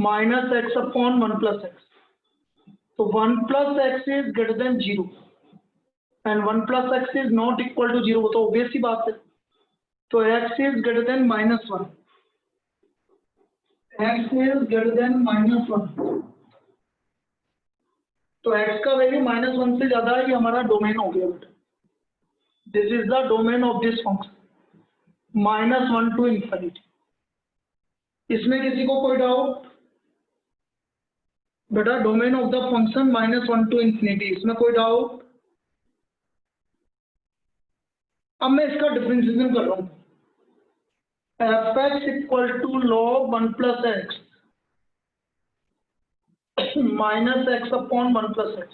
minus x upon 1 plus x. So 1 plus x is greater than 0 and 1 plus x is not equal to 0. तो obvious सी बात है. तो x is greater than minus 1. x is greater than minus 1. तो x का value -1 से ज्यादा है, ये हमारा डोमेन हो गया बेटा. This is the domain of this function -1 to infinity. इसमें किसी को कोई डाउट? बेटा domain of the function -1 to infinity, इसमें कोई डाउट? अब मैं इसका डिफरेंशिएशन कर रहा हूं. f(x) equal to log 1 plus x minus x upon 1 plus x.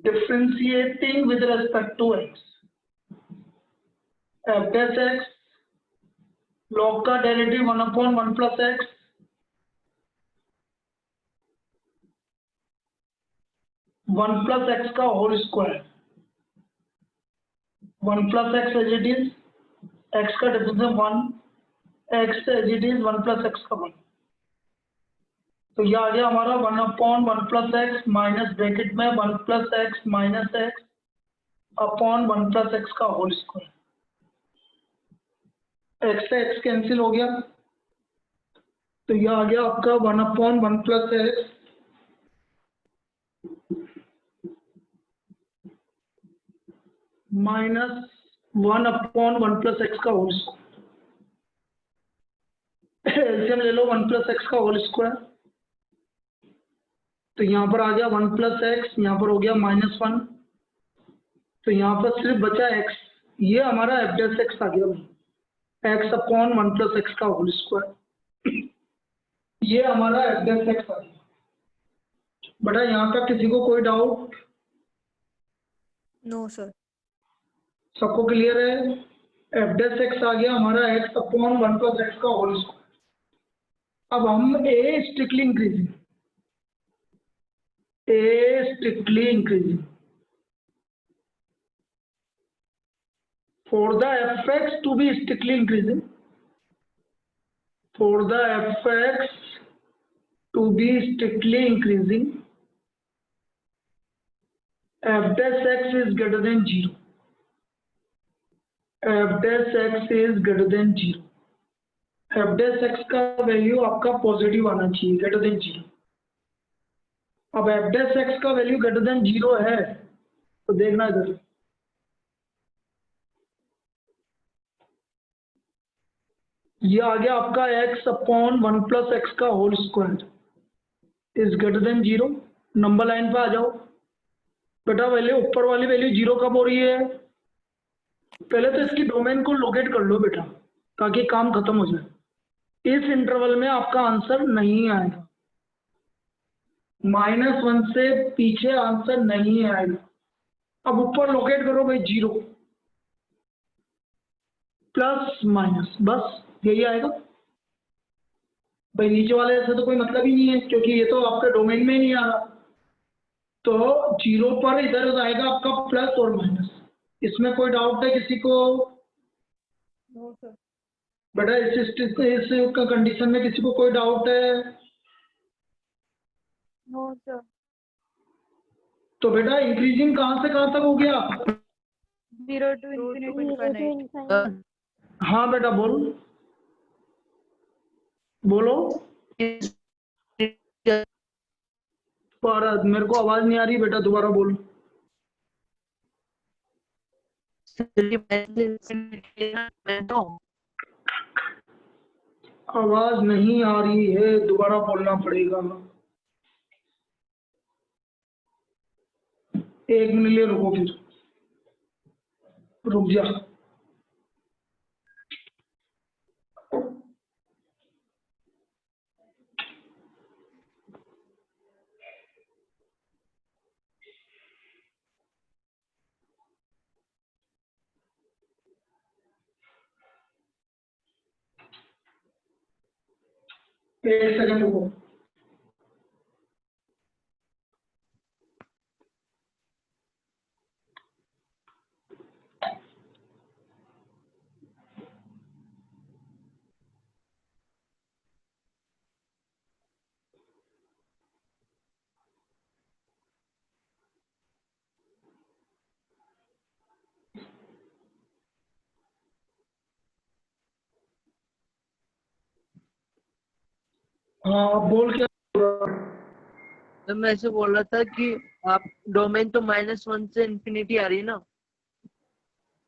Differentiating with respect to x. f dash x log का derivative 1 upon 1 plus x one plus x का whole square. 1 plus x as it is, x का differential 1, x as it is 1 plus x का 1. तो ये आ गया हमारा 1 upon 1 plus x minus bracket में 1 plus x minus x upon 1 plus x का होल स्क्वायर. x से x कैंसिल हो गया, तो ये आ गया आपका 1 upon 1 plus x minus 1 upon 1 plus x का होल स्क्वायर. एलसीएम ले लो 1 plus x का होल स्क्वायर. तो यहाँ पर आ गया 1 plus x, यहाँ पर हो गया -1, तो यहाँ पर सिर्फ बचा x. ये हमारा f dash x आ गया भाई, x अपॉन 1 plus x का होल स्क्वायर. ये हमारा f dash x आ गया. बेटा यहाँ तक किसी को कोई डाउट? No sir. सबको क्लियर है? f dash x आ गया हमारा x अपॉन 1 plus x का होल स्क्वायर. अब हम a strictly increasing for the fx to be strictly increasing, for the fx to be strictly increasing, f dash x is greater than 0. f dash x is greater than 0. f dash x का value आपका positive आना चाहिए, greater than 0. अब f dash x का value greater than 0 है, तो देखना इधर. ये आ गया आपका x अपॉन 1 plus x का whole square is greater than 0. Number line पे आ जाओ. बेटा वैल्यू ऊपर वाली वैल्यू 0 कब हो रही है? पहले तो इसकी डोमेन को लोकेट कर लो बेटा, ताकि काम खत्म हो जाए. इस इंटरवल में आपका आंसर नहीं आएगा, -1 से पीछे आंसर नहीं आएगा. अब ऊपर लोकेट करो भाई 0 प्लस माइनस, बस यही आएगा भाई. नीचे वाले से तो कोई मतलब ही नहीं है, क्योंकि ये तो आपके डोमेन में ही नहीं आ रहा. तो 0 पर इधर आएगा आपका प्लस और माइनस. इसमें कोई डाउट है किसी को? No sir. बेटा इस कंडीशन में किसी को कोई डाउट है? No sir. तो बेटा इंक्रीजिंग कहां से कहां तक हो गया? 0 to infinity. हाँ बेटा बोलो. पर मेरे को आवाज नहीं आ रही बेटा, दोबारा बोलो. आवाज नहीं आ रही है, दोबारा बोलना पड़ेगा. 1 मिनट लिए रुको, फिर रुक जा. एक सेकंड रुको. हाँ आप बोल क्या। तो मैं ऐसे बोल रहा था कि आप डोमेन तो -1 से इंफिनिटी आ रही है ना।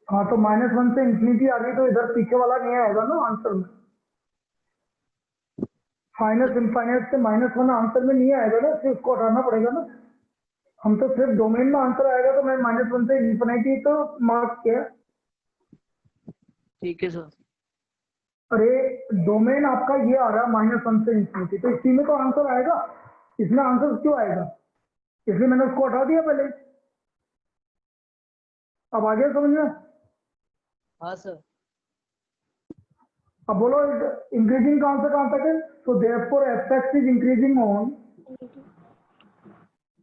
हाँ तो -1 से इंफिनिटी आ रही तो इधर पीछे वाला नहीं आएगा ना आंसर में। माइनस इनफाइनाइट से -1 आंसर में नहीं आएगा ना, फिर उसको हटाना पड़ेगा ना। हम तो सिर्फ डोमेन में आंसर आएगा तो मैं -1 से इंफिनिटी तो मार्क किया। ठीक है सर। अरे डोमेन आपका ये आ रहा है -1 से इंफिनिटी, तो इसी में तो आंसर आएगा। इसमें आंसर क्यों आएगा, इसलिए मैंने उसको हटा दिया पहले। अब आ गया समझ में। हाँ सर। अब बोलो इंक्रीजिंग कहाँ तक है। So therefore F is increasing on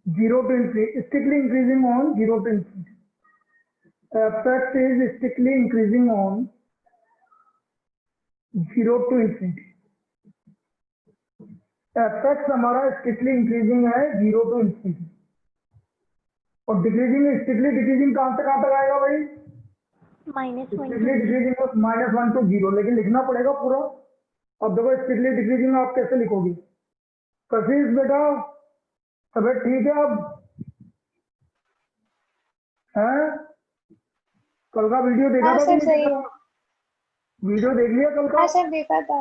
0 to infinity, strictly increasing on 0 to infinity. F is strictly increasing on 0 to infinity. F हमारा strictly increasing है 0 to infinity. और डिक्रीजिंग स्ट्रिक्टली डिक्रीजिंग कहाँ तक आएगा भाई, स्ट्रिक्टली डिक्रीजिंग -1 to 0, लेकिन लिखना पड़ेगा पूरा। अब देखो स्ट्रिक्टली डिक्रीजिंग आप कैसे लिखोगे, कशिश बेटा अबे ठीक है। अब है कल का वीडियो देखा हाँ था कि सर नहीं सही देखा, है। वीडियो देख लिया कल का। हाँ सर देखा था।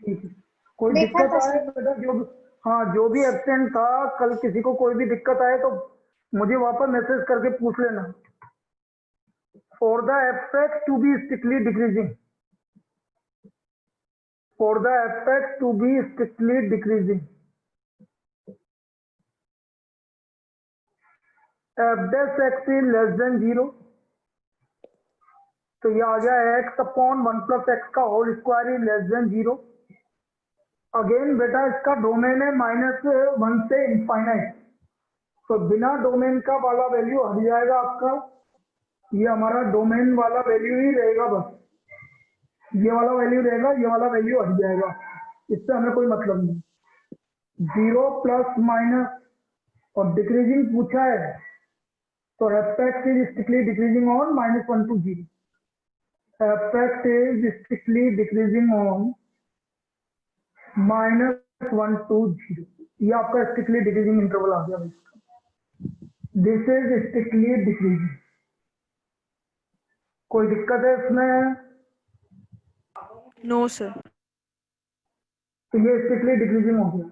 ठीक है, कोई देखा दिक्कत था आए सर। बेटा जो भी, हाँ जो भी एब्सेंट था कल, किसी को कोई भी दिक्कत आए तो मुझे वापस मैसेज करके पूछ लेना। For the effect to be strictly decreasing, for the effect to be strictly decreasing, f dash x is less than 0, तो ये आ गया एक्स अपॉन 1 प्लस एक्स का whole square is less than 0। Again बेटा इसका डोमेन है -1 से infinite, तो बिना डोमेन का वाला वैल्यू हट जाएगा आपका, ये हमारा डोमेन वाला वैल्यू ही रहेगा बस। ये वाला वैल्यू रहेगा, ये वाला वैल्यू हट जाएगा, इससे हमें कोई मतलब नहीं। 0 प्लस माइनस और डिक्रीजिंग पूछा है, तो effect is strictly decreasing on -1 to 0, effect is strictly decreasing on -1 to 0। ये आपका स्ट्रिक्टली डिक्रीजिंग इंटरवल आ गया भाई, दिस इज स्ट्रिक्टली डिक्रीजिंग। कोई दिक्कत है इसमें? No sir. तो ये स्ट्रिक्टली डिक्रीजिंग हो गया।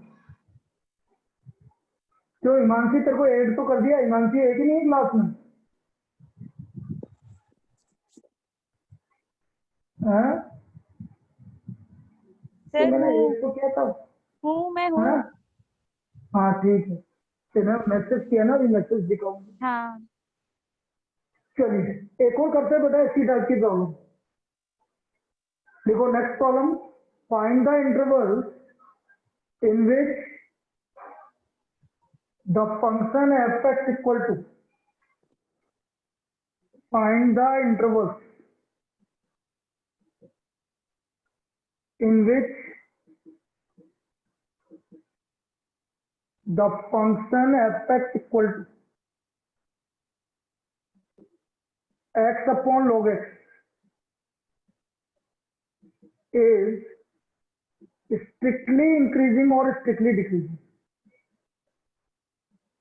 तो हिमांशी तेरे को ऐड तो कर दिया, हिमांशी एक ही नहीं है क्लास में हाँ? तो सर मैंने हूँ एक तो किया था मैं हाँ। हूँ। हाँ ठीक है, मैंने मैसेज किया ना, अभी मैसेज दिखाऊंगी। हाँ चलिए एक और करते हैं बेटा इसी टाइप की प्रॉब्लम। देखो next problem, find the interval in which the function f x equal to, find the interval in which the function f x equal to x upon log x is strictly increasing or strictly decreasing,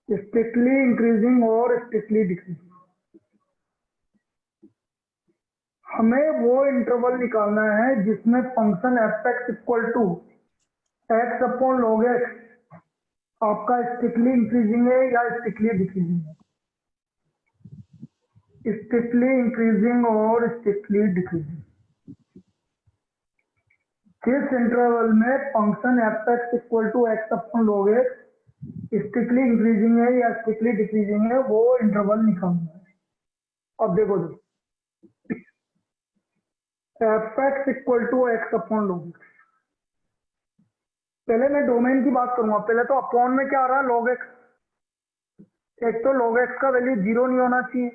strictly increasing or strictly decreasing। हमें वो interval निकालना है जिसमें function f x equal to x upon log x आपका strictly increasing है या strictly decreasing है, strictly increasing और स्ट्रिक्टली डिक्रीजिंग। किस इंटरवल में function f x equal to x upon log x strictly increasing है या स्ट्रिक्टली डिक्रीजिंग है, वो इंटरवल निकालना है। अब देखो f x equal to x upon log x, पहले मैं डोमेन की बात करूंगा। पहले तो अपॉन में क्या आ रहा है, लॉग एक्स। एक तो log x का वैल्यू 0 नहीं होना चाहिए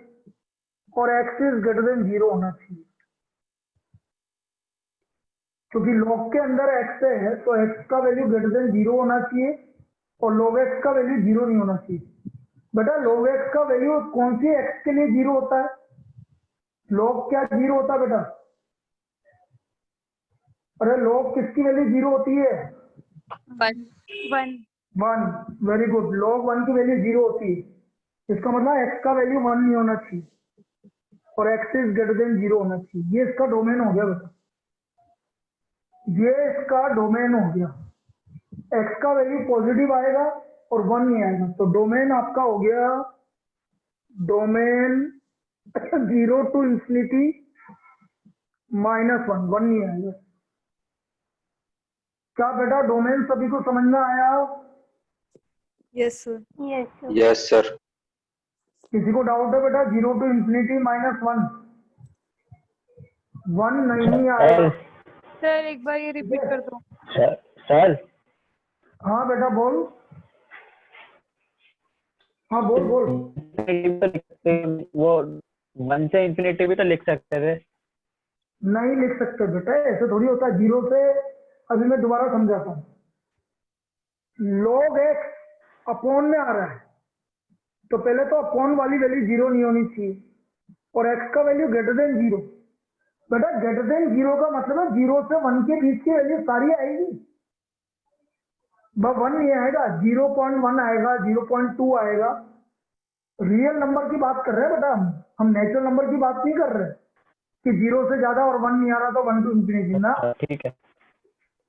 और x इज ग्रेटर देन 0 होना चाहिए, क्योंकि log के अंदर x है तो x का वैल्यू ग्रेटर देन 0 होना चाहिए और log x का वैल्यू 0 नहीं होना चाहिए। बेटा log x का वैल्यू कौन सी x के लिए 0 होता है, log क्या 0 होता है बेटा? अरे log किसकी वैल्यू 0 होती है, 1 1 1, वेरी गुड। log 1 की वैल्यू 0 होती है, इसका मतलब x का वैल्यू 1 नहीं होना चाहिए और x इज ग्रेटर देन 0 होना चाहिए। ये इसका डोमेन हो गया बेटा, ये इसका डोमेन हो गया। x का वैल्यू पॉजिटिव आएगा और 1 नहीं आएगा, तो डोमेन आपका हो गया डोमेन 0 to infinity -1, 1 नहीं आएगा। क्या बेटा डोमेन सभी को समझ में आया? yes sir yes sir. किसी को डाउट है बेटा? 0 to infinity -1, 1 नहीं आएगा। सर एक बार ये रिपीट कर दो। सर हाँ बेटा बोल। हाँ बोल बोल। वो 1 से इंफिनिटी भी तो लिख सकते थे। नहीं लिख सकते बेटा, ऐसे थोड़ी होता है। 0 से, अभी मैं दोबारा समझाता हूँ। log x अपॉन में आ रहा है, तो पहले तो अपॉन वाली वैल्यू 0 नहीं होनी चाहिए और x का वैल्यू ग्रेटर देन 0। बेटा ग्रेटर देन 0 का मतलब है 0 से 1 के बीच की वैल्यू सारी आएगी, बस 1 नहीं आएगा। 0.1 आएगा, 0.2 आएगा। रियल नंबर की बात कर रहे हैं बेटा, हम नेचुरल नंबर की बात नहीं कर रहे कि 0 से ज्यादा और 1 नहीं आ रहा तो 1 to infinity ना। ठीक है।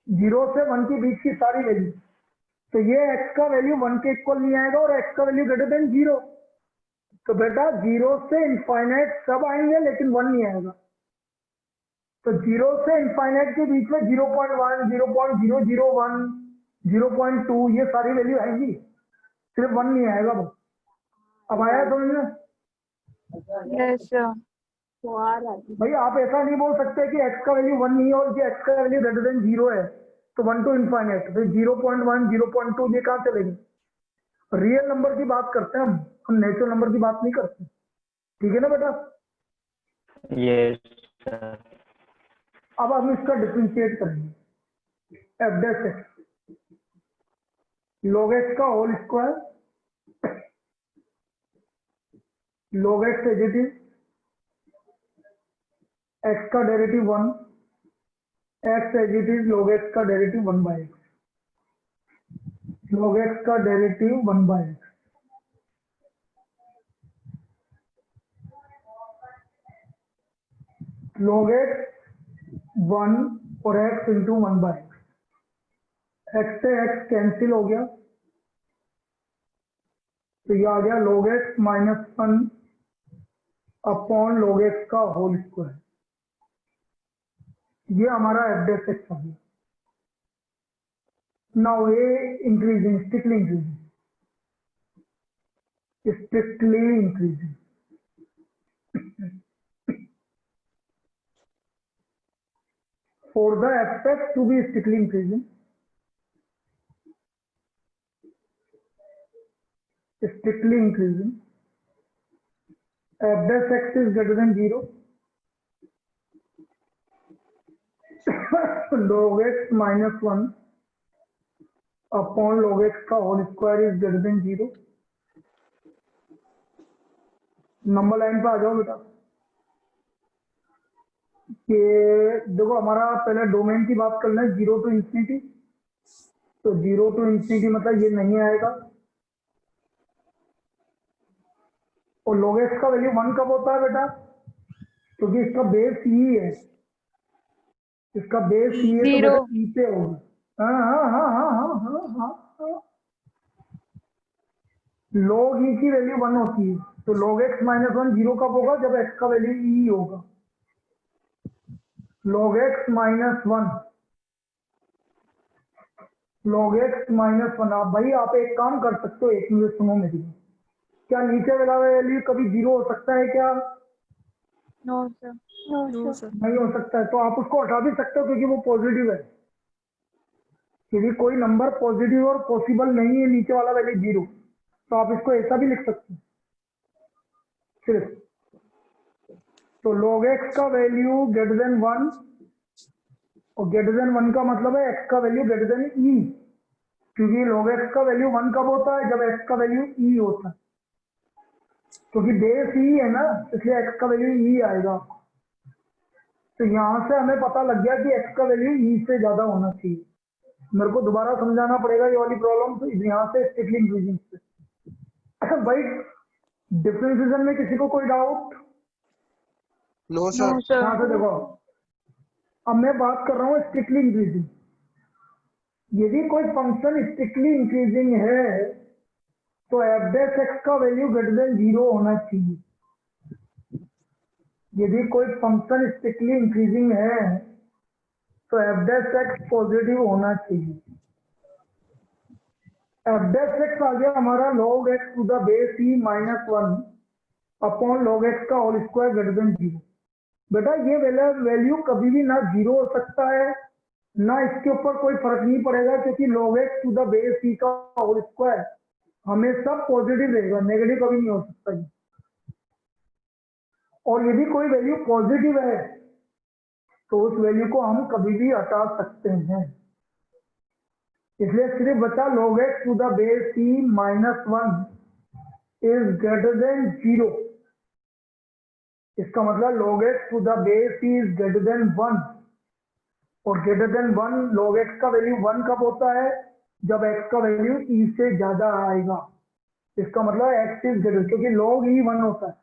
0 से 1 के बीच की सारी वैल्यू, तो ये x का वैल्यू 1 के इक्वल नहीं आएगा और x का वैल्यू ग्रेटर देन 0। तो बेटा 0 से इनफाइनाइट सब आएंगे लेकिन 1 नहीं आएगा। तो 0 से इनफाइनाइट के बीच में 0.1, 0.001, 0.2 ये सारी वैल्यू आएंगी, सिर्फ 1 नहीं आएगा बस। अब आया समझ में? yes sir भाई आप ऐसा नहीं बोल सकते कि x का वैल्यू 1 नहीं है और कि x का वैल्यू ग्रेटर देन 0 है, तो 1 to infinite, फिर 0.1, 0.2 ये कहाँ चलेगी? रियल नंबर की बात करते हैं हम नेचुरल नंबर की बात नहीं करते। ठीक है ना बेटा? Yes sir. अब हम इसका डिफरेंशिएट करेंगे। F dash x log x का whole square, log x as it is, x का derivative 1, x as it is log x का डेरिवेटिव 1/x, log x का डेरिवेटिव 1/x, log x 1 और x into 1/x, x से x cancel हो गया, तो ये आ गया log x -1 upon log x का होल स्क्वायर। ये हमारा एफ डैश एक्स आ गया। Now A increasing, strictly increasing, strictly increasing. For the fx to be strictly increasing, f dash x is greater than 0, log x -1 upon log x का whole square is greater than 0। Number line पे आ जाओ बेटा। कि देखो हमारा पहले domain की बात कर लें, 0 to infinity, तो 0 to infinity मतलब ये नहीं आएगा। और log x का वैल्यू 1 कब होता है बेटा? क्योंकि इसका बेस ई है, इसका बेस ई है, तो Zero. बेटा ई पे होगा। हाँ। log e की वैल्यू 1 होती है, तो log x -1 0 कब होगा? जब x का वैल्यू e होगा। log x -1, log x -1। आप भाई आप एक काम कर सकते हो, एक मिनट सुनो मेरी। क्या नीचे वाला वैल्यू कभी 0 हो सकता है क्या? No sir. No sir. नहीं हो सकता है, तो आप उसको हटा भी सकते हो क्योंकि वो पॉजिटिव है। यदि कोई नंबर पॉजिटिव और पॉसिबल नहीं है नीचे वाला वैल्यू 0, तो आप इसको ऐसा भी लिख सकते हैं सिर्फ। तो log x का वैल्यू ग्रेटर देन 1, और ग्रेटर देन 1 का मतलब है x का वैल्यू ग्रेटर देन e, क्योंकि log x का वैल्यू 1 कब होता है? जब x का वैल्यू e होता है, क्योंकि बेस e है ना, इसलिए x का वैल्यू e आएगा। तो यहां से हमें पता लग गया कि x का वैल्यू e से ज्यादा होना चाहिए। मेरे को दोबारा समझाना पड़ेगा ये वाली प्रॉब्लम, तो यहाँ से स्ट्रिक्टली इंक्रीजिंग से। भाई डिफरेंशिएशन में किसी को कोई doubt? No no sir. Sir. यहाँ से देखो, अब मैं बात कर रहा हूँ स्ट्रिक्टली इंक्रीजिंग। यदि कोई फंक्शन स्ट्रिक्टली इंक्रीजिंग है तो एफ डैश एक्स का वैल्यू ग्रेटर देन 0 होना चाहिए। यदि कोई फंक्शन स्ट्रिक्टली इंक्रीजिंग है तो एफ डैश एक्स पॉजिटिव होना चाहिए। एफ डैश एक्स आ गया हमारा log x to the base e minus 1 upon log x का होल स्क्वायर ग्रेटर देन 0। बेटा ये वैल्यू कभी भी ना 0 हो सकता है, ना इसके ऊपर कोई फर्क नहीं पड़ेगा, क्योंकि log x to the base e का होल स्क्वायर हमेशा पॉजिटिव रहेगा, नेगेटिव कभी नहीं हो सकता है। और यदि कोई वैल्यू पॉजिटिव है तो उस वैल्यू को हम कभी भी हटा सकते हैं। इसलिए सिर्फ बचा log x to the base e minus 1 is greater than 0। इसका मतलब log x to the base e is greater than 1, और ग्रेटर देन 1 log x का वैल्यू 1 कब होता है? जब x का वैल्यू e से ज्यादा आएगा। इसका मतलब x इज ग्रेटर, क्योंकि log e 1 होता है,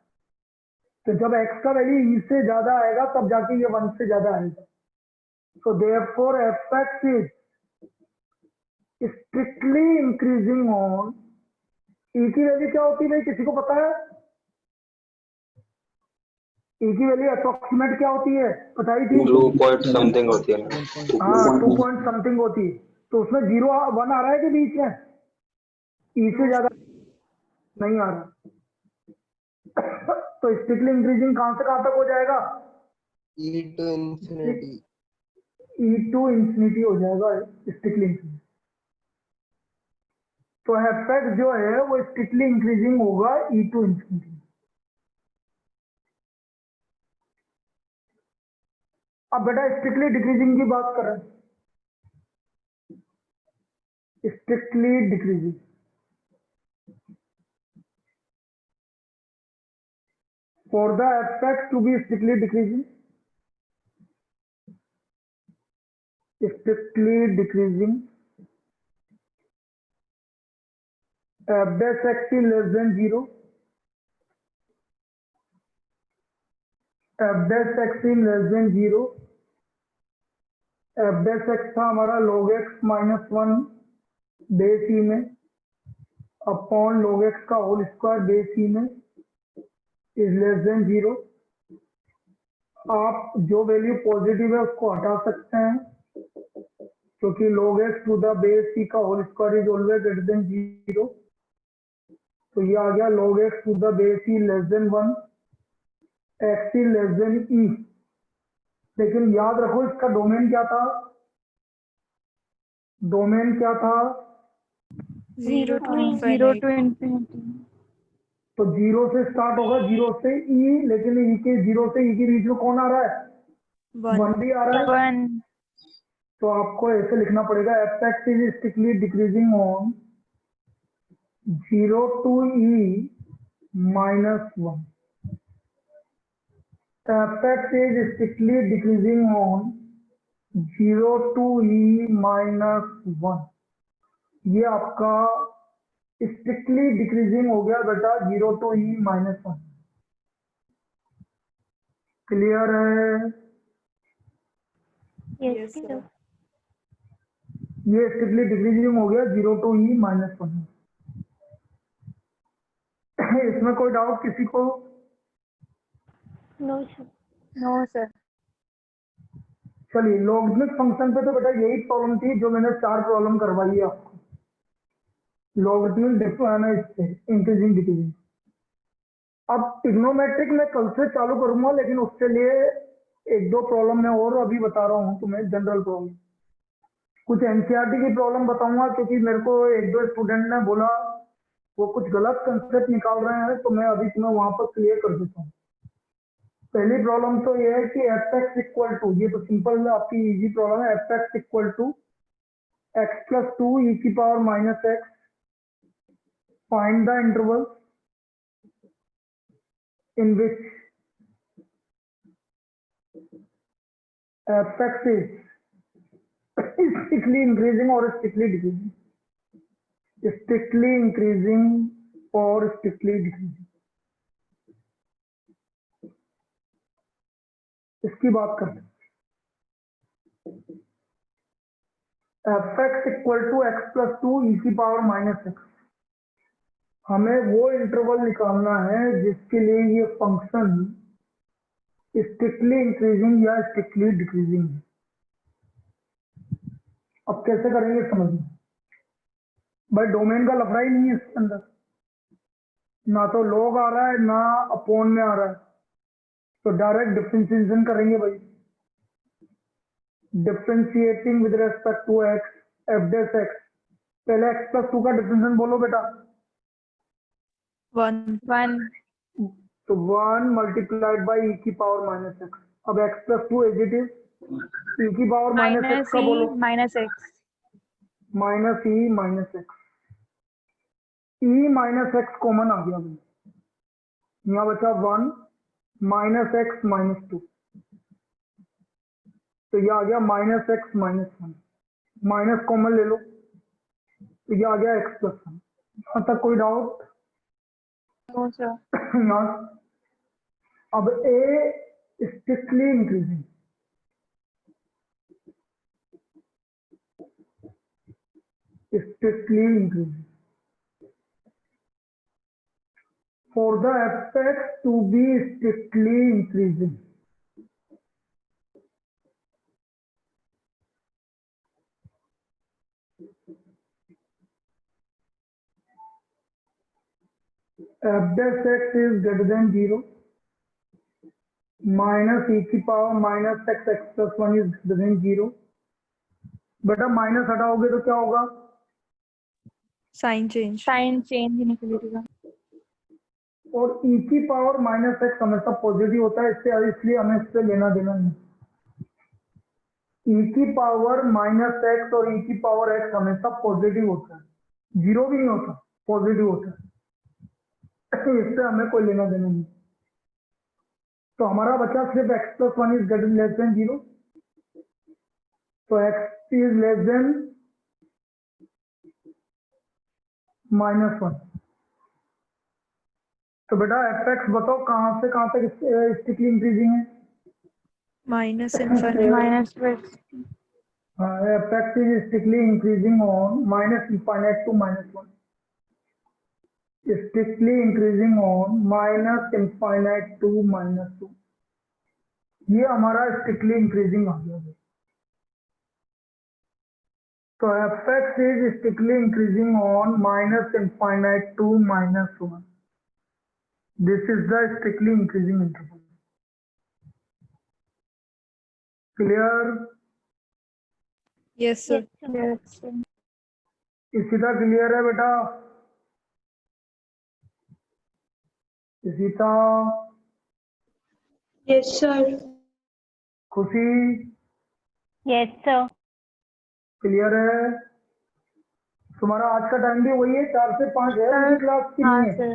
तो जब x का वैल्यू e से ज्यादा आएगा तब जाके ये 1 से ज्यादा आएगा। So therefore f(x) is strictly increasing on e की वैल्यू क्या होती है भाई, किसी को पता है? e की वैल्यू अप्रोक्सीमेट क्या होती है, बताई थी? 2 पॉइंट समथिंग होती है ना। हाँ 2 पॉइंट समथिंग होती है। तो उसमें 0 1 आ रहा है कि बीच में e से ज्यादा नहीं आ रहा। तो स्ट्रिक्टली इंक्रीजिंग कहां से कहां तक हो जाएगा? e to infinity। e to infinity हो जाएगा स्ट्रिक्टली इंक्रीजिंग। तो एफ जो है वो स्ट्रिक्टली इंक्रीजिंग होगा e टू इंफिनिटी। अब बेटा स्ट्रिक्टली डिक्रीजिंग की बात करें, strictly decreasing for the f(x) to be strictly decreasing, strictly decreasing f dash x is less than 0, f dash x is less than 0, f dash x था हमारा log x minus 1 base ई में upon log x का whole square base ई में is less than 0। आप जो value positive है उसको हटा सकते हैं, क्योंकि log x to the base E का whole square is always greater than 0। तो ये आ गया log x to the base E less than 1, x is less than e। लेकिन याद रखो इसका डोमेन क्या था? डोमेन क्या था? 0 to infinity। तो 0 से स्टार्ट होगा, 0 से e, लेकिन e के 0 से e के बीच में कौन आ रहा है? 1 भी आ रहा है। 1। तो आपको ऐसे लिखना पड़ेगा f(x) is strictly decreasing on 0 to e minus 1। f(x) is strictly decreasing on 0 to e minus 1। ये आपका स्ट्रिक्टली डिक्रीजिंग हो गया बेटा 0 to e minus 1। क्लियर है? Yes sir। ये स्ट्रिक्टली डिक्रीजिंग हो गया 0 to e minus 1। इसमें कोई डाउट किसी को? No sir. चलिए लॉगरिथमिक फंक्शन पे तो बेटा यही प्रॉब्लम थी जो मैंने 4 प्रॉब्लम करवाई है आपको, लॉगरिथमिक इंक्रीजिंग डिक्रीजिंग। अब ट्रिग्नोमेट्रिक मैं कल से चालू करूंगा, लेकिन उसके लिए 1-2 प्रॉब्लम मैं और अभी बता रहा हूँ तुम्हें, जनरल प्रॉब्लम। कुछ एनसीईआरटी की प्रॉब्लम बताऊंगा, क्योंकि मेरे को 1-2 स्टूडेंट ने बोला वो कुछ गलत कंसेप्ट निकाल रहे हैं, तो मैं अभी तुम्हें वहां पर क्लियर कर देता हूँ। पहली प्रॉब्लम तो ये है कि f(x) इक्वल टू, ये तो सिंपल आपकी इजी प्रॉब्लम है, f(x) equal to x plus 2 e की power minus x, find the interval in which f(x) is strictly increasing or strictly decreasing? Strictly increasing or strictly decreasing? इसकी बात करते हैं। fx equal to x plus two E की power minus x. हमें वो interval निकालना है जिसके लिए ये फंक्शन स्ट्रिक्टली इंक्रीजिंग या स्ट्रिक्टली डिक्रीजिंग है। अब कैसे करेंगे समझिए भाई, डोमेन का लफड़ा ही नहीं है इसके अंदर, ना तो लॉग आ रहा है ना अपॉन में आ रहा है, तो डायरेक्ट डिफरेंशिएशन करेंगे भाई। Differentiating with respect to x f dash x, पहले एक्स प्लस टू का डिफरेंशिएशन बोलो बेटा। 1 तो 1 मल्टीप्लाइड बाई ई की पावर माइनस एक्स। अब x plus two as it is, E की पावर माइनस एक्स minus का बोलो, e minus x minus E minus x. E minus x common आ गया भाई, यहाँ बचा 1 माइनस एक्स माइनस टू, तो ये आ गया minus x minus one. Minus common ले लो तो ये आ गया एक्स प्लस वन। यहाँ तक कोई डाउट? no sir यहाँ अब a strictly increasing, strictly increasing. For the fx to be strictly increasing, f dash x is greater than 0 minus e की power minus x x plus one is greater than 0। बेटा minus हटाओगे तो क्या होगा? sign change निकलेगा। और e की power minus x हमेशा positive होता है, इसलिए हमें इससे लेना देना नहीं। e की पावर माइनस एक्स और e की पावर एक्स हमेशा पॉजिटिव होता है, जीरो भी नहीं होता, पॉजिटिव होता है, इससे हमें कोई लेना देना नहीं। तो हमारा बचा सिर्फ x plus one is greater less than 0, तो x is less than minus one. तो बेटा एफ एक्स बताओ कहां से कहां तक स्ट्रिक्टली इंक्रीजिंग है? minus infinity minus x f x is strictly increasing on minus infinite to minus one, strictly increasing on minus infinite to minus two. ये हमारा स्ट्रिक्टली इंक्रीजिंग आ गया। तो f x is strictly increasing on minus infinite to minus one. This is the strictly increasing interval. Clear? yes sir yes sir Ishita clear है बेटा? Ishita, yes sir खुशी yes sir clear है? तुम्हारा आज का टाइम भी वही है, 4 से 5 है उनकी क्लास की? हाँ नहीं है? सर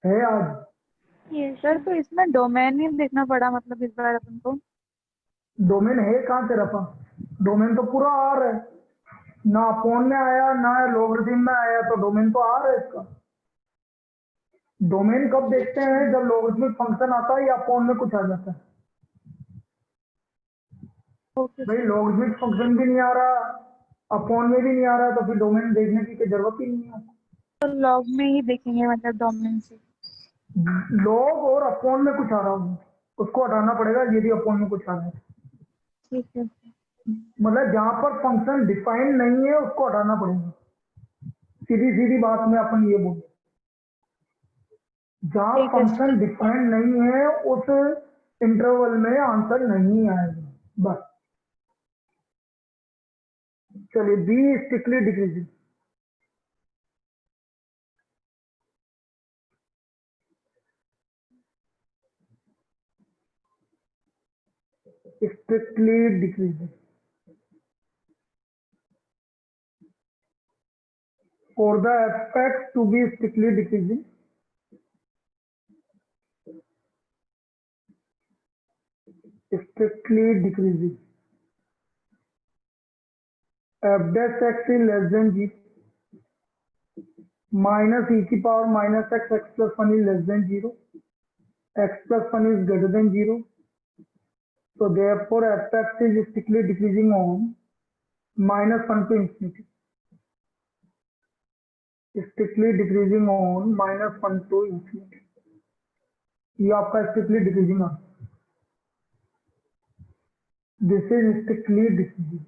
है आज। ये सर तो इसमें डोमेन ही देखना पड़ा, मतलब इस बार अपन को। डोमेन है कहाँ से रफा? डोमेन तो पूरा आर है, ना अपॉन में आया ना लॉगरिथम में आया, तो डोमेन तो आर है इसका। डोमेन कब देखते हैं? जब लॉगरिथमिक फंक्शन आता है या अपॉन में कुछ आ जाता है। ओके भाई लॉगरिथमिक फंक्शन भी नहीं आ रहा, अपॉन में भी नहीं आ रहा, तो फिर डोमेन देखने की जरूरत ही नहीं है। तो लॉग में ही देखेंगे, मतलब डोमेन से। लॉग और अपॉन में कुछ आ रहा हो उसको हटाना पड़ेगा, यदि अपॉन में कुछ आ रहा है। ठीक है मतलब जहां पर फंक्शन डिफाइन नहीं है उसको हटाना पड़ेगा। सीधी सीधी बात में अपन ये बोले, जहां ठीक है फंक्शन डिफाइन नहीं है उस इंटरवल में आंसर नहीं आएगा बस। चलिए B strictly decreasing. strictly decreasing. For the fx to be strictly decreasing, strictly decreasing, f dash x is less than G minus E की power minus x x plus one is less than zero x plus one is greater than zero so therefore f x is strictly decreasing on minus 1 to infinity strictly decreasing on minus 1 to infinity ये आपका strictly decreasing on this is strictly decreasing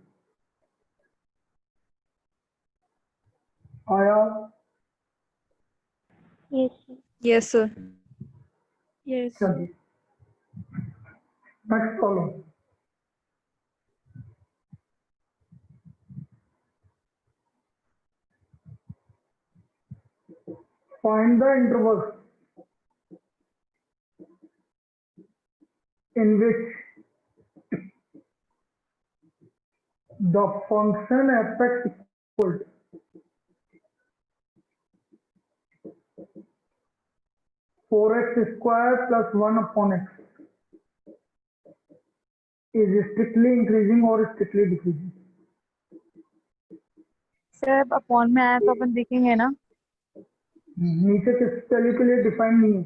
आया Yes, sir. Yes, sir. Yes. चलिए next follow find the intervals in which the function f(x) equal to 4x square plus 1 upon x is strictly increasing or strictly decreasing sir अब upon में आया तो अपन देखेंगे ना. नीचे किस वैल्यू के लिए डिफाइन नहीं है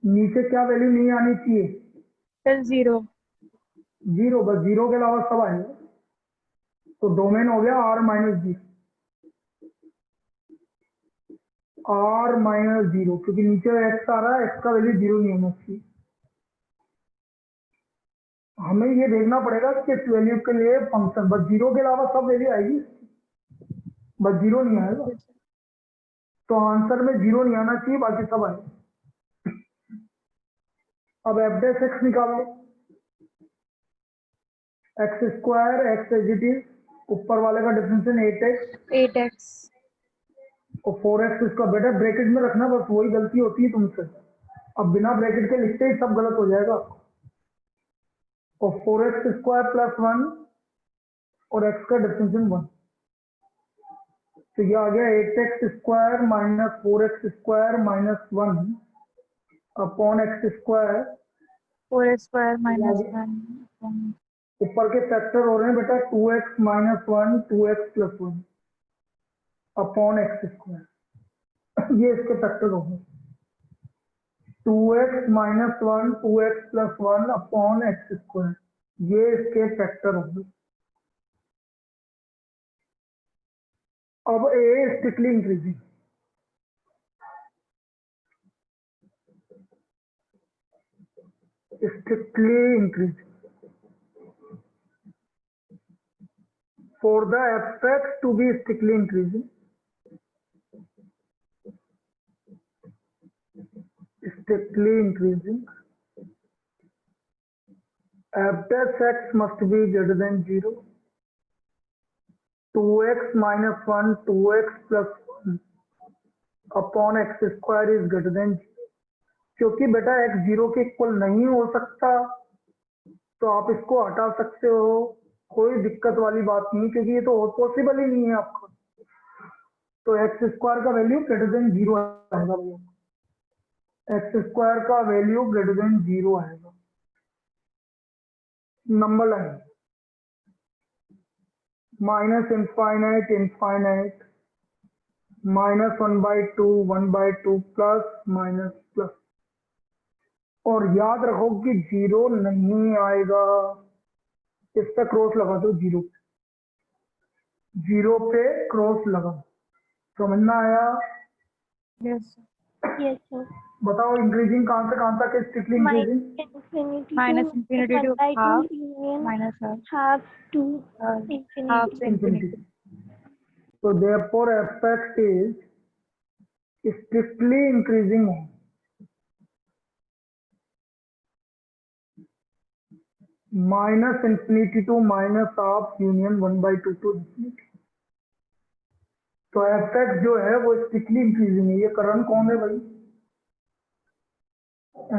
नीचे क्या वैल्यू नहीं आनी चाहिए सर 0. जीरो बस जीरो के अलावा सब आएगा तो डोमेन हो गया r माइनस जी r माइनस जीरो क्योंकि नीचे x आ रहा है x का वैल्यू जीरो नहीं होना चाहिए हमें ये देखना पड़ेगा कि किस वैल्यू के लिए फंक्शन बस जीरो के अलावा सब वैल्यू आएगी बस जीरो नहीं आएगा तो आंसर में जीरो नहीं आना चाहिए बाकी सब आएगा अब एफ डैश एक्स निकालो x square x as it is ऊपर वाले का डिफरेंशियल 8x. और 4x इसका बेटा ब्रैकेट में रखना बस वही गलती होती है तुमसे अब बिना ब्रैकेट के लिखते ही सब गलत हो जाएगा और 4x स्क्वायर प्लस 1 और x का डिफरेंशियल 1 तो ये आ गया 8x square minus 4x square minus 1 upon x square 4x square minus 1 upon ऊपर के फैक्टर हो रहे हैं बेटा 2x minus 1 2x plus 1 upon x square ये इसके फैक्टर हो गए 2x minus 1 2x plus 1 upon x square ये इसके फैक्टर हो गए अब a strictly increasing strictly increasing for the f(x) to be strictly increasing f dash x must be greater than 0 2x minus 1 2x plus 1 upon x square is greater than 0 क्योंकि बेटा x 0 के equal नहीं हो सकता तो आप इसको हटा सकते हो कोई दिक्कत वाली बात नहीं क्योंकि ये तो पॉसिबल ही नहीं है आपका तो एक्स स्क्वायर का वैल्यू ग्रेटर देन 0 आएगा भैया एक्स स्क्वायर का वैल्यू ग्रेटर देन 0 आएगा number line minus infinite infinite minus 1/2 plus minus plus और याद रखो कि 0 नहीं आएगा इस पे क्रॉस लगा दो 0 पे क्रॉस लगा समझना आया yes Yes, sir. बताओ इंक्रीजिंग कहां तक है strictly increasing minus infinity to 1/2 half union minus half half to half infinity. to infinity. so therefore f(x) is strictly increasing on minus infinity to minus half union 1/2 to infinity तो f(x) जो है वो strictly increasing है ये करण कौन है भाई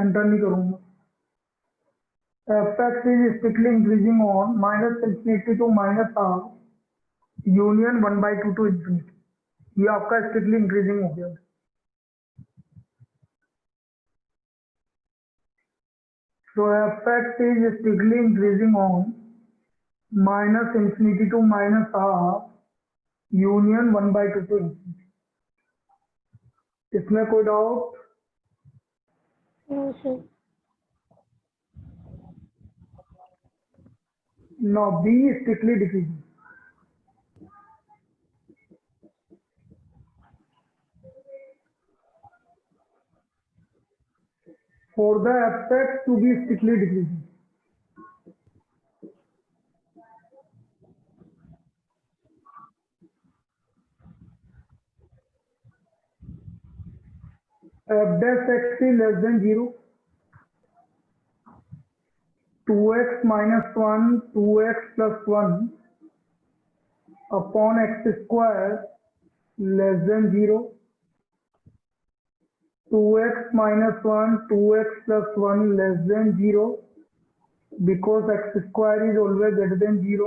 enter नहीं करूंगा f(x) is strictly increasing on minus infinity to minus half union 1/2 to infinity ये आपका स्ट्रिक्टली इंक्रीजिंग हो गया So fx is strictly increasing on minus infinity to minus half union 1/2 to infinity. इसमें कोई doubt? No, sir. Now b is strictly decreasing. For the fx to be strictly decreasing, f dash x is less than 0, 2x minus 1, 2x plus 1 upon x square less than 0, 2x minus 1, 2x plus 1 less than 0, because x square is always greater than 0.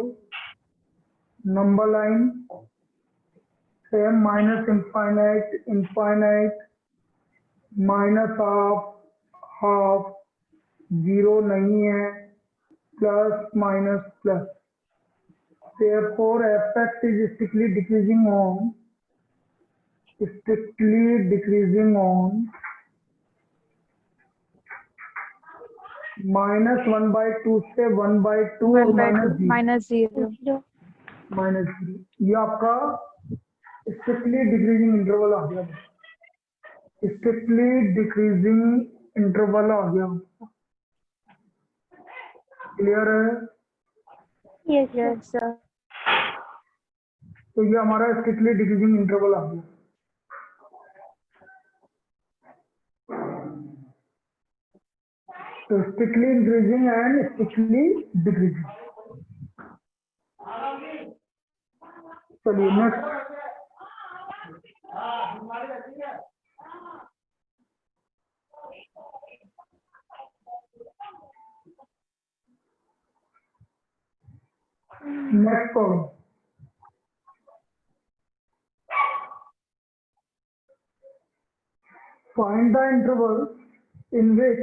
Number line same, minus infinite, infinite, minus half, half, 0 नहीं है, plus minus plus. Therefore fx is strictly decreasing on minus 1/2 से 1/2 और 1/2 minus 0. minus 0. Zero. Minus 0, ये आपका strictly decreasing interval आ गया, strictly decreasing interval आ गया. क्लियर है? Yes, sir. Yes, sir. तो ये हमारा स्ट्रिक्टली डिक्रीजिंग इंटरवल आ गया. तो strictly increasing and strictly decreasing. चलिए next. Next problem. Find the intervals in which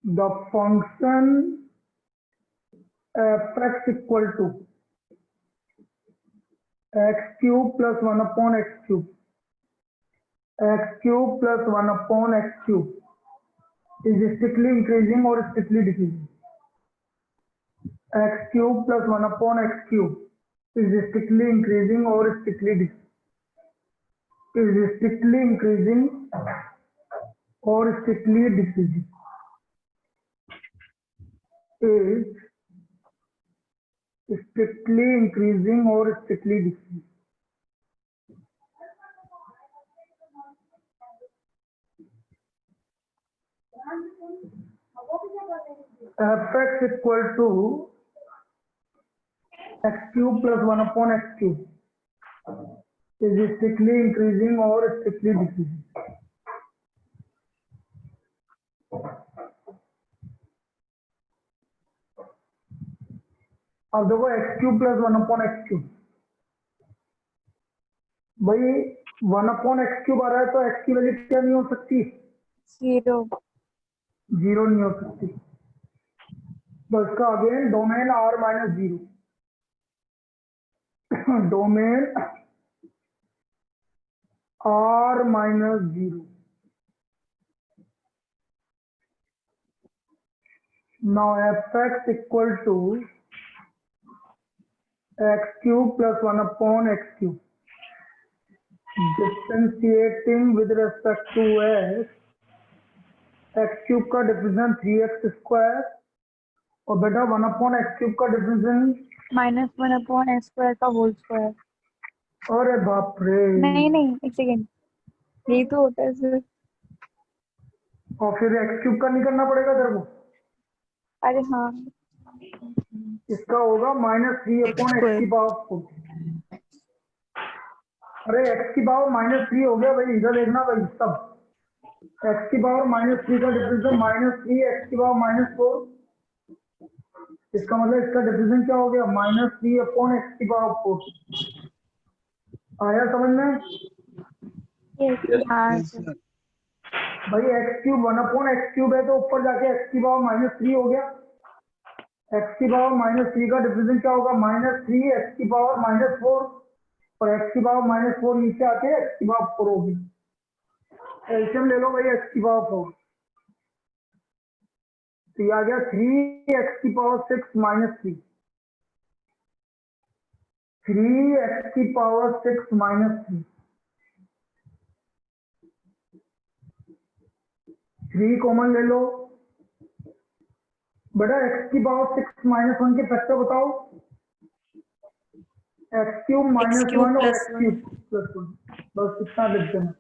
the function fx equal to x cube plus 1 upon x cube, x cube plus 1 upon x cube is strictly increasing or strictly decreasing. X cube plus 1 upon x cube is strictly increasing or strictly decreasing. Is strictly increasing or strictly decreasing. Is strictly increasing or strictly decreasing. fx equal to x cube plus 1 upon x cube is strictly increasing or strictly decreasing. अब देखो x cube plus 1 upon x cube, भाई 1 upon x cube आ रहा है तो x की value क्या नहीं हो सकती? 0. 0 नहीं हो सकती. तो इसका again domain r minus 0, domain r minus 0. Now fx equal to x cube plus 1 upon x cube. Differentiating with respect to x cube का डिफरेंशियल 3x स्क्वायर और बेटा 1 upon x cube का डिफरेंशियल -1 upon x square का whole square. अरे बाप रे. नहीं एक सेकेंड, यही तो होता है सर. और फिर x क्यूब का नहीं करना पड़ेगा तेरे को. अरे हाँ, इसका होगा -3 upon x की पावर 4. अरे x की पावर -3 हो गया भाई, इधर देखना भाई सब. x की पावर -3 का डिफरेंशियल -3 x की पावर -4 इसका मतलब इसका डिफरेंस क्या हो गया, -3/x⁴ आया समझ में? Yes. हाँ Yes, सर। sir. भाई x³ 1/x³ है तो ऊपर जाके x⁻³ हो गया। x⁻³ का डिफरेंस क्या होगा, -3x⁻⁴ और x⁻⁴ नीचे आके x⁻⁴ होगी। एलसीएम ले लो भाई x⁻⁴, तो ये आ गया 3x⁻⁶ - 3, 3x⁻⁶ - 3 कॉमन ले लो बेटा। x⁻⁶ - 1 के फैक्टर बताओ। x³ - 1 और x³ + 1, बस इतना लिख देना,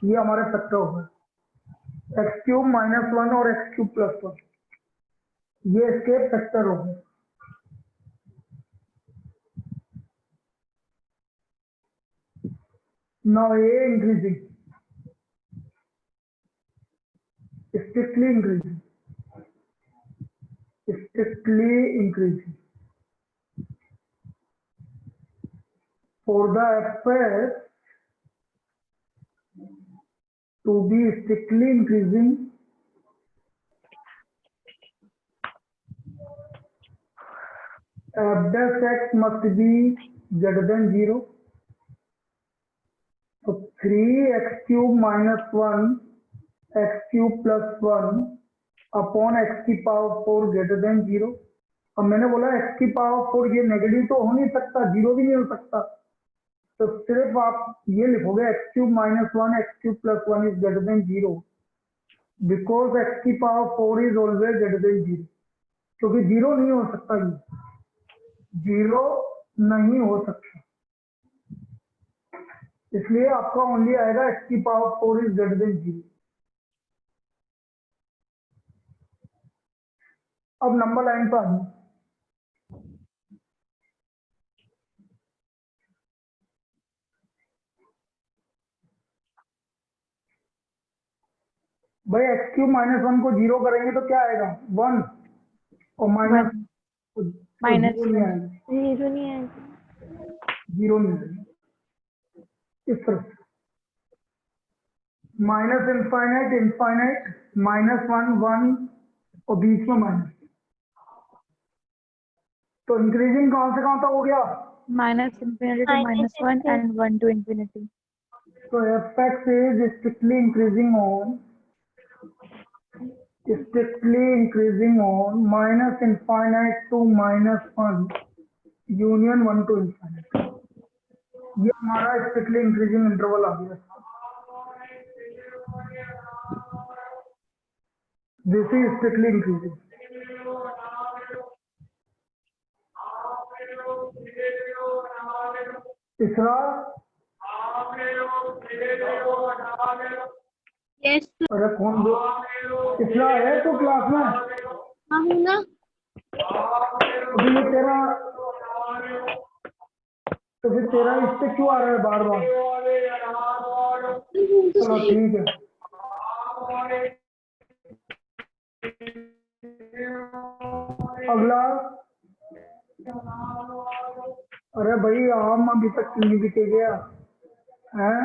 ये हमारे फैक्टर हो गए। x³ - 1 और x³ + 1, ये इसके फैक्टर हो गए। Now a increasing, strictly increasing, for the fx to be strictly increasing, f dash x must be greater than 0. So 3x³ - 1 x³ + 1 upon x⁴ greater than 0। अब मैंने बोला x⁴ ये नेगेटिव तो हो नहीं सकता, 0 भी नहीं हो सकता, तो सिर्फ आप ये लिखोगे x³ - 1 x³ + 1 is greater than 0 because x⁴ is always greater than 0, क्योंकि 0 नहीं हो सकता, ये 0 नहीं हो सकता, इसलिए आपका ओनली आएगा x⁴ is greater than 0। अब नंबर लाइन पर आइए। भाई x³ - 1 को 0 करेंगे तो क्या आएगा, 1 और माइनस माइनस नहीं आएगा, 0 नहीं आएगा। 0 नहीं आएगा। इस तरह से -∞, -1 1 और बीच में माइनस, तो इंक्रीजिंग कहां से कहां तक हो गया, -∞ to -1 and 1 to infinity. तो fx is strictly increasing on -∞ to -1 union 1 to ∞, ये हमारा स्ट्रिक्टली इंक्रीजिंग इंटरवल आ गया। This is strictly increasing. तीसरा, Yes. अरे कौन दो तीसरा है तो क्लास में, हाँ हूँ ना। अभी ये तेरा, तो फिर तेरा इस पे क्यों आ रहा है बार बार? चलो ठीक है, अगला। अरे भाई आम अभी तक नहीं बिके गया है,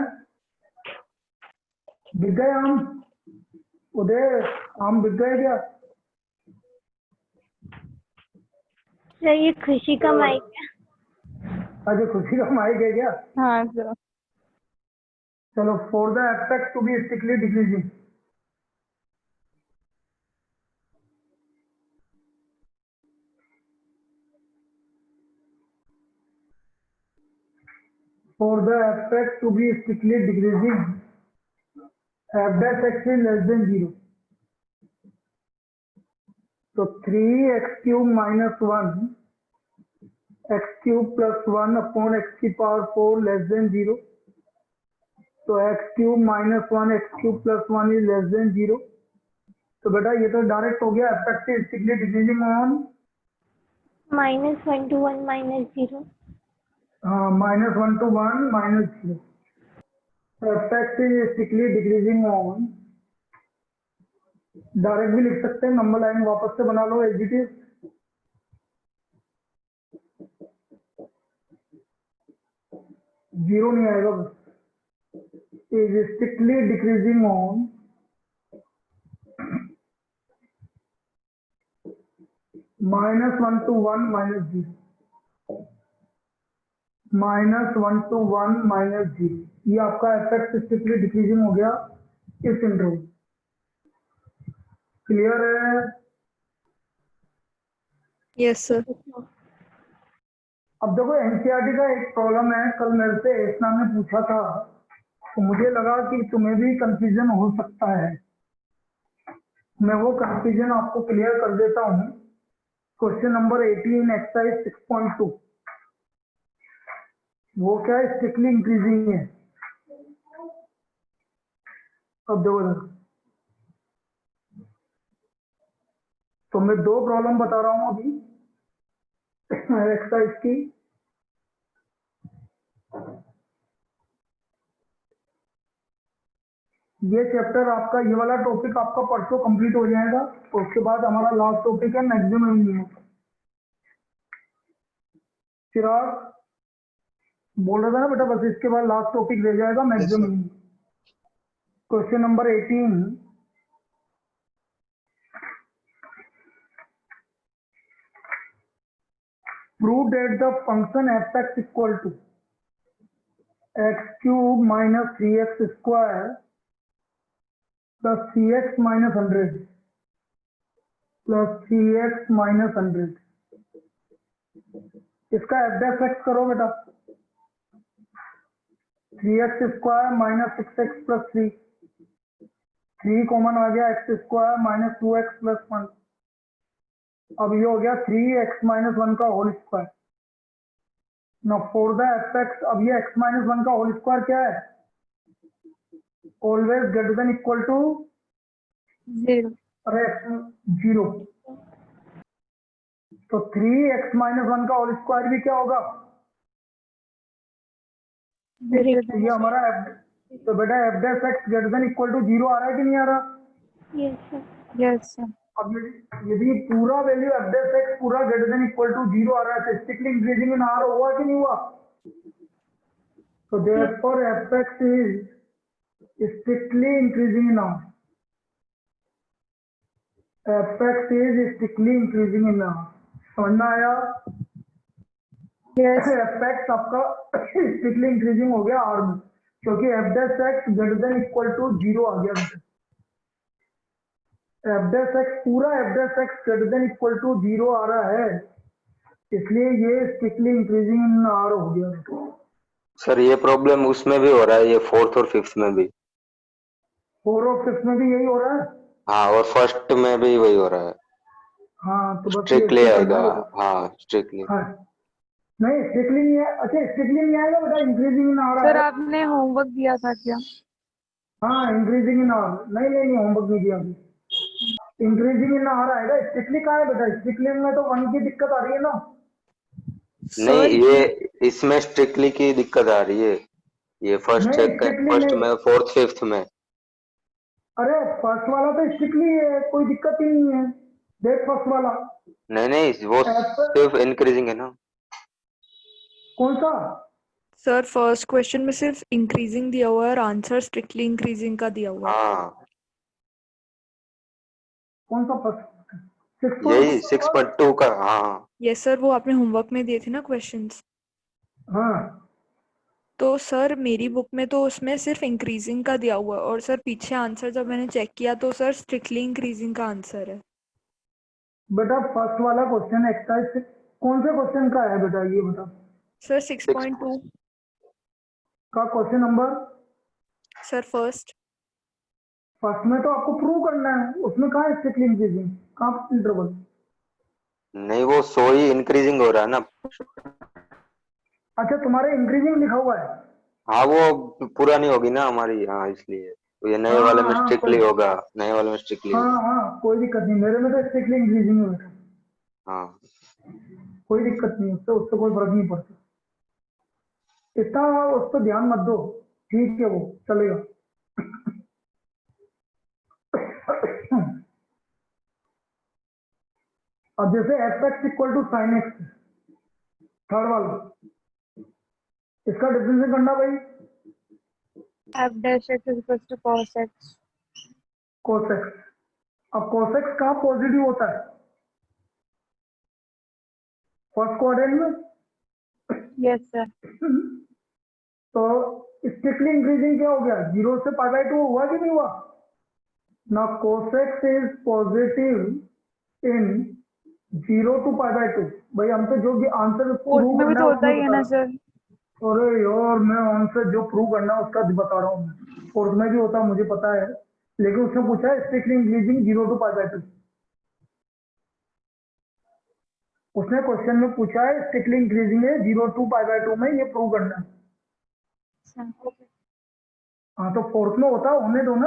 बिक गए आम? उदय आम बिक गए क्या? सर ये खुशी का माइक है। अच्छा खुशी का माइक है क्या? हाँ सर। चलो, for the effect to be strictly decreasing, for the effect to be strictly decreasing, f dash x is less than 0. So 3x³ - 1 x³ + 1 upon x⁴ less than 0. So x³ - 1 x³ + 1 is less than 0. तो बेटा ये तो direct हो गया, effect is strictly decreasing on -1 to 1 -0. -1 to 1 -0. So effect is strictly decreasing on, direct भी लिख सकते हैं, नंबर लाइन वापस से बना लो एज इट इज, जीरो नहीं आएगा बस, is strictly decreasing on -1 to 1 -0, -1 to 1 -0, ये आपका एफएक्स स्ट्रिक्टली डिक्रीजिंग हो गया इस इंटरवल। क्लियर है? Yes sir. अब देखो एनसीईआरटी का एक प्रॉब्लम है, कल मेरे से एसना ने पूछा था, तो मुझे लगा कि तुम्हें भी कंफ्यूजन हो सकता है, मैं वो कंफ्यूजन आपको क्लियर कर देता हूँ। क्वेश्चन नंबर 18 एक्सरसाइज 6.2, वो क्या है, स्ट्रिक्टली इंक्रीजिंग है। अब देखो जरा, तो मैं दो प्रॉब्लम बता रहा हूँ अभी एक्सरसाइज की। ये चैप्टर आपका, ये वाला टॉपिक आपका परसों कंप्लीट हो जाएगा, तो उसके बाद हमारा लास्ट टॉपिक है मैक्सिमम मिनिमम। चिराग बोल रहा था ना बेटा, बस इसके बाद लास्ट टॉपिक रह जाएगा Yes, maximum sir. Minimum. Question number 18, prove that the function f(x) equal to x³ minus 3x square plus cx minus 100 plus 3x minus 100, इसका f(x) करो बेटा। 3x square minus 6x plus 3, 3 common आ गया, x square minus 2x plus 1, अब ये हो गया 3x minus 1 का whole square. Now for the एफ(x), अब ये x माइनस 1 का होल स्क्वायर क्या है, always greater than equal to 0। अरे 0, तो 3x माइनस 1 का होल स्क्वायर भी क्या होगा, तो ये हमारा f, तो बेटा f(x) greater than equal to 0 आ रहा है कि नहीं आ रहा? Yes sir. Yes sir. अब यदि पूरा वैल्यू f(x) पूरा ग्रेटर देन इक्वल टू 0 आ रहा है, तो स्ट्रिक्टली इंक्रीजिंग इन r हुआ कि नहीं हुआ? तो therefore f(x) is strictly increasing in r, f(x) is strictly increasing in r। समझ में आया? यस। f(x) आपका स्ट्रिक्टली इंक्रीजिंग हो गया r में, क्योंकि f(x) greater than equal to 0 आ गया। f(x) पूरा f(x) greater than equal to 0 आ रहा है, इसलिए ये स्ट्रिक्टली इंक्रीजिंग इन r हो गया। सर ये प्रॉब्लम उसमें भी हो रहा है, ये 4th और 5th में भी। 4 और 5 में भी यही हो रहा है। हाँ, और फर्स्ट में भी वही हो रहा है। हाँ तो बस ये स्ट्रिक्टली इसको आएगा। करना बेटा। हाँ, स्ट्रिक्टली। हाँ नहीं स्ट्रिक्टली नहीं है, अच्छा स्ट्रिक्टली नहीं आएगा बेटा, इंक्रीजिंग इन आ रहा सर है। आपने होमवर्क दिया था क्या? हाँ इंक्रीजिंग इन आ रहा है, नहीं होमवर्क नहीं दिया अभी, इंक्रीजिंग इन आ रहा है। स्ट्रिक्टली कहाँ है बेटा, स्ट्रिक्टली में तो 1 की दिक्कत आ रही है ना। नहीं, सर ये इसमें स्ट्रिक्टली की दिक्कत आ रही है, ये फर्स्ट नहीं स्ट्रिक्टली फर्स्ट नहीं, में 4th 5th में। अरे फर्स्ट वाला तो स्ट्रिक्टली है, कोई दिक्कत ही नहीं है। देख फर्स्ट वाला नहीं, वो F- सिर्फ इंक्रीजिंग है ना। कौन सा, सर फर्स्ट क्वेश्चन में सिर्फ इंक्रीजिंग दिया हुआ है और आंसर स्ट्रिक्टली इंक्रीजिंग का दिया हुआ है। हाँ, कौन सा फर्स्ट, यही 6.2? 6.2 का। हाँ, यस सर, वो आपने होमवर्क में दिए थे ना क्वेश्चंस। हाँ तो सर मेरी बुक में तो उसमें सिर्फ इंक्रीजिंग का दिया हुआ है, और सर पीछे आंसर जब मैंने चेक किया तो सर स्ट्रिक्टली इंक्रीजिंग का आंसर है। बेटा फर्स्ट वाला क्वेश्चन एक्सरसाइज कौन से क्वेश्चन का है बेटा, ये बता। सर 6.2 का question number sir first. First में तो आपको प्रूव करना है, उसमें कहाँ है स्ट्रिक्टली इंक्रीजिंग, कहाँ इंटरवल। नहीं वो सो ही इंक्रीजिंग हो रहा है ना। अच्छा तुम्हारे इंक्रीजिंग लिखा हुआ है। हाँ, वो पूरा नहीं होगी ना हमारी। हाँ, इसलिए तो ये नए वाले में हाँ स्ट्रिक्टली होगा, नए वाले में स्ट्रिक्टली होगा। हाँ कोई दिक्कत नहीं, मेरे में तो स्ट्रिक्टली इंक्रीजिंग है बेटा, हाँ, कोई दिक्कत नहीं, उससे उससे कोई फर्क नहीं पड़ता, इतना उस पर ध्यान मत दो, ठीक है वो चलेगा। अब जैसे f(x) equal to sin x, third वाला इसका डिफरेंशिएट करना भाई, f dash x is equals to cos x. cos x। अब cos x कहाँ पॉजिटिव होता है? फर्स्ट क्वाड्रेंट में। Yes sir. तो स्ट्रिक्टली इंक्रीजिंग क्या हो गया? 0 से π/2 हुआ कि नहीं हुआ? ना cos x is positive in 0 to π/2। भाई हम तो जो आंसर फोर्थ में भी तो होता ही है ना सर। अरे यार मैं आंसर जो प्रूव करना है उसका बता रहा हूँ। फोर्थ में भी होता मुझे पता है, लेकिन उसने पूछा है स्ट्रिक्टली इंक्रीजिंग 0 to π/2। उसने क्वेश्चन में पूछा है स्ट्रिक्टली इंक्रीजिंग है 0 to π/2 में, ये प्रूव करना है। Okay. हाँ तो फोर्थ में होता होने दो ना।